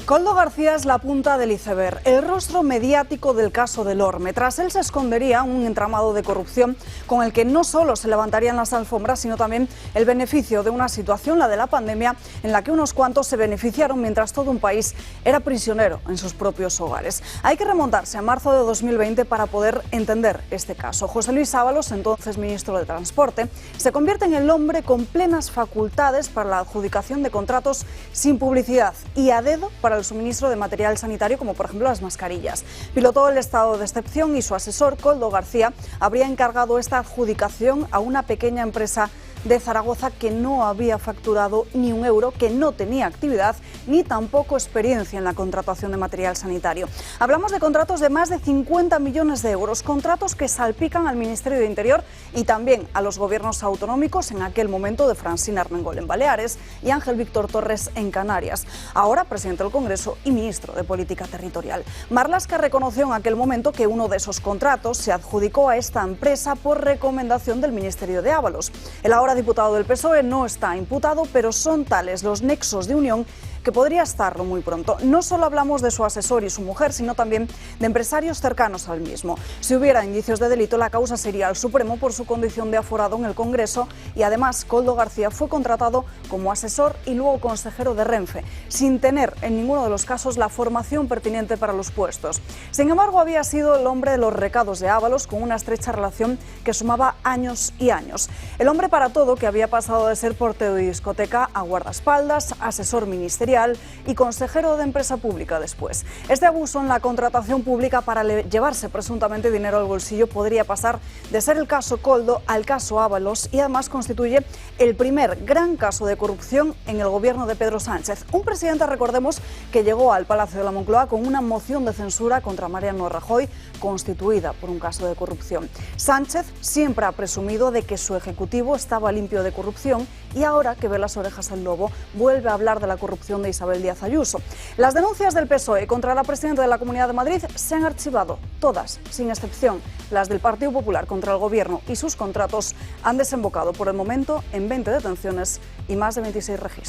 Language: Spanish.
Koldo García es la punta del iceberg, el rostro mediático del caso del Orme. Tras él se escondería un entramado de corrupción con el que no solo se levantarían las alfombras, sino también el beneficio de una situación, la de la pandemia, en la que unos cuantos se beneficiaron mientras todo un país era prisionero en sus propios hogares. Hay que remontarse a marzo de 2020 para poder entender este caso. José Luis Ábalos, entonces ministro de Transporte, se convierte en el hombre con plenas facultades para la adjudicación de contratos sin publicidad y a dedo para el suministro de material sanitario, como por ejemplo las mascarillas. Pilotó el estado de excepción y su asesor, Koldo García, habría encargado esta adjudicación a una pequeña empresa de Zaragoza que no había facturado ni un euro, que no tenía actividad ni tampoco experiencia en la contratación de material sanitario. Hablamos de contratos de más de 50 millones de euros, contratos que salpican al Ministerio de Interior y también a los gobiernos autonómicos, en aquel momento de Francina Armengol en Baleares y Ángel Víctor Torres en Canarias, ahora presidente del Congreso y ministro de Política Territorial. Marlaska reconoció en aquel momento que uno de esos contratos se adjudicó a esta empresa por recomendación del Ministerio de Ábalos. El ahora diputado del PSOE no está imputado, pero son tales los nexos de unión que podría estarlo muy pronto. No solo hablamos de su asesor y su mujer, sino también de empresarios cercanos al mismo. Si hubiera indicios de delito, la causa sería al Supremo por su condición de aforado en el Congreso y además Koldo García fue contratado como asesor y luego consejero de Renfe, sin tener en ninguno de los casos la formación pertinente para los puestos. Sin embargo, había sido el hombre de los recados de Ábalos, con una estrecha relación que sumaba años y años. El hombre para todo, que había pasado de ser portero de discoteca a guardaespaldas, asesor ministerial y consejero de empresa pública después. Este abuso en la contratación pública para llevarse presuntamente dinero al bolsillo podría pasar de ser el caso Koldo al caso Ábalos y además constituye el primer gran caso de corrupción en el gobierno de Pedro Sánchez. Un presidente, recordemos, que llegó al Palacio de la Moncloa con una moción de censura contra Mariano Rajoy constituida por un caso de corrupción. Sánchez siempre ha presumido de que su ejecutivo estaba limpio de corrupción y ahora que ve las orejas al lobo vuelve a hablar de la corrupción de Isabel Díaz Ayuso. Las denuncias del PSOE contra la presidenta de la Comunidad de Madrid se han archivado, todas, sin excepción. Las del Partido Popular contra el Gobierno y sus contratos han desembocado por el momento en 20 detenciones y más de 26 registros.